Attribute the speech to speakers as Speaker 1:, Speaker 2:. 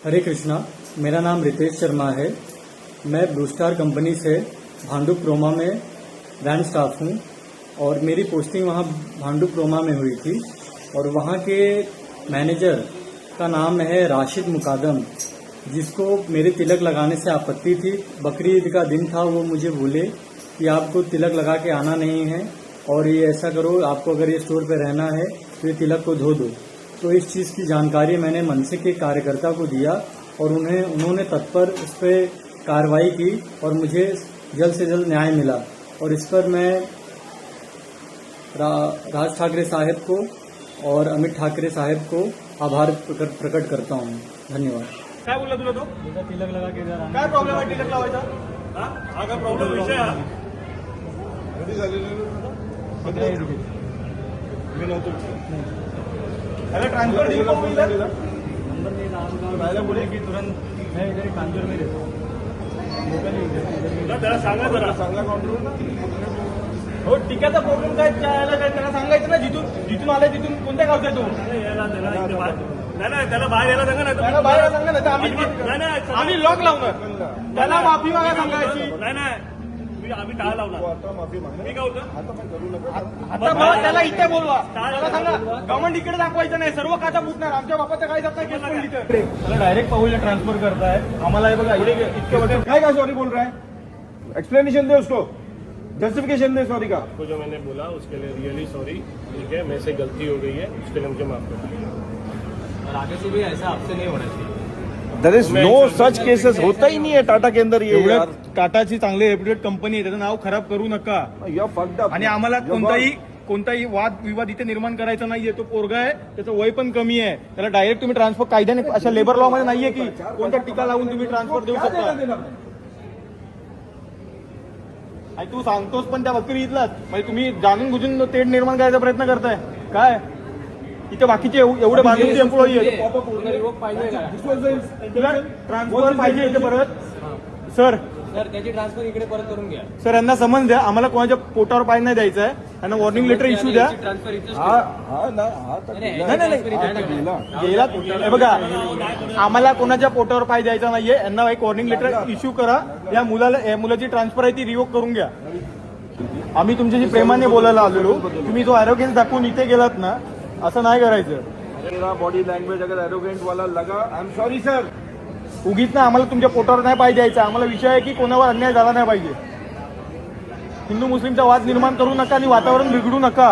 Speaker 1: हरे कृष्णा। मेरा नाम रितेश शर्मा है। मैं ब्लू स्टार कंपनी से भांडुप प्रोमा में ब्रांड स्टाफ हूँ और मेरी पोस्टिंग वहाँ भांडुप प्रोमा में हुई थी और वहाँ के मैनेजर का नाम है राशिद मुकादम, जिसको मेरे तिलक लगाने से आपत्ति थी। बकरी ईद का दिन था, वो मुझे बोले कि आपको तिलक लगा के आना नहीं है और ये ऐसा करो, आपको अगर ये स्टोर पे रहना है तो ये तिलक को धो दो। तो इस चीज़ की जानकारी मैंने मनसे के कार्यकर्ता को दिया और उन्होंने तत्पर उस पर कार्रवाई की और मुझे जल्द से जल्द न्याय मिला। और इस पर मैं राज ठाकरे साहब को और अमित ठाकरे साहब को आभार प्रकट करता हूँ। धन्यवाद।
Speaker 2: काय बोलला तुला तो?
Speaker 1: तिलक लगा के जरा
Speaker 2: काय प्रॉब्लेम आहे टिकट लावायचा? हा काय प्रॉब्लेम विषय हा? कधी झालेलं? मी नव्हतो. अरे ट्रांसफर नहीं को मिला
Speaker 1: नंबर नहीं डाल पहले बोले कि तुरंत मैं इधर कांजूर में रहता हूँ।
Speaker 2: त्याला सांगा जरा, सांगा काउंटर ना. हो टिकाचा प्रॉब्लेम काय त्याला सांगायचं ना, जिथून आलाय तिथून कोणत्या गावचा आहे तो? नाही त्याला बाहेर यायला सांगा. त्याला बाहेर सांगा ना, आम्ही लॉक लावणार. त्याला माफी मागा सांगायची. नाही आम्ही टाळा लावणार. आता माफी मागा. मी काय होतं आता मला त्याला इथे बोलवा. त्याला सांगा गव्हर्नमेंट इकडे दाखवायचं नाही, सर्व काचा फुटणार. आमच्या बापाचं काय जात नाही. त्याला डायरेक्ट पाहूला ट्रान्सफर करताय. आम्हाला हे बघा इतके वर्ष काय सॉरी बोल रहा है. एक्सप्लेनेशन दे उसको, जस्टिफिकेशन दे सॉरी का.
Speaker 3: आपको जो मैंने बोला उसके लिए रियली सॉरी. ठीक है, मेरे से गलती हो गई है, उसके लिए मुझे माफ कर दीजिए और आगे से भी ऐसा आपसे नहीं होना चाहिए.
Speaker 2: There is no such cases. होता ही नहीं है टाटा के अंदर. ये टाटाची चांगली रेप्युटेड कंपनी आहे, त्याचं नाव खराब करू नका. आणि आम्हाला कोणताही वाद विवाद इथे निर्माण करायचा नाहीये. तो पोरगा आहे, त्याचं वय पण कमी आहे. त्याला डायरेक्ट तुम्ही ट्रान्सफर कायद्याने अशा लेबर लॉ मध्ये नाहीये की कोणत्या टीका लावून तुम्ही ट्रान्सफर देऊ शकता. आणि तू सांगतोस पण त्या बकरी ईदलाच, म्हणजे तुम्ही जाणून बुजून तेढ निर्माण करायचा प्रयत्न करताय काय. इथे बाकीचे एवढे बाजूचे एम्प्लॉई आहेत. ट्रान्सफर पाहिजे इथे परत. सर
Speaker 4: त्याची ट्रान्सफर इकडे परत करून घ्या.
Speaker 2: सर यांना समज द्या, आम्हाला कोणाच्या पोटावर पाय नाही द्यायचं आहे. त्यांना वॉर्निंग लेटर इश्यू द्या.
Speaker 4: ट्रान्सफर
Speaker 2: गेला बघा, आम्हाला कोणाच्या पोटावर पाय द्यायचा नाहीये. यांना एक वॉर्निंग लेटर इश्यू करा. या मुलाची ट्रान्सफर आहे ती रिवोक करून घ्या. आम्ही तुमच्याशी प्रेमाने बोलायला आलेलो. तुम्ही जो ॲरोगेन्स दाखवून इथे गेलात ना, असं नाही करायचं.
Speaker 5: बॉडी लैंग्वेज अगर एरोगेंट वाला लगा, आई एम सॉरी सर.
Speaker 2: उगीच ना आम्हाला तुमच्या पोटावर नाही पाय द्यायचा. आम्हाला विषय आहे की कोणावर अन्याय झाला नाही पाहिजे. हिंदू मुस्लिमचा वाद निर्माण करू नका आणि वातावरण बिघडू नका.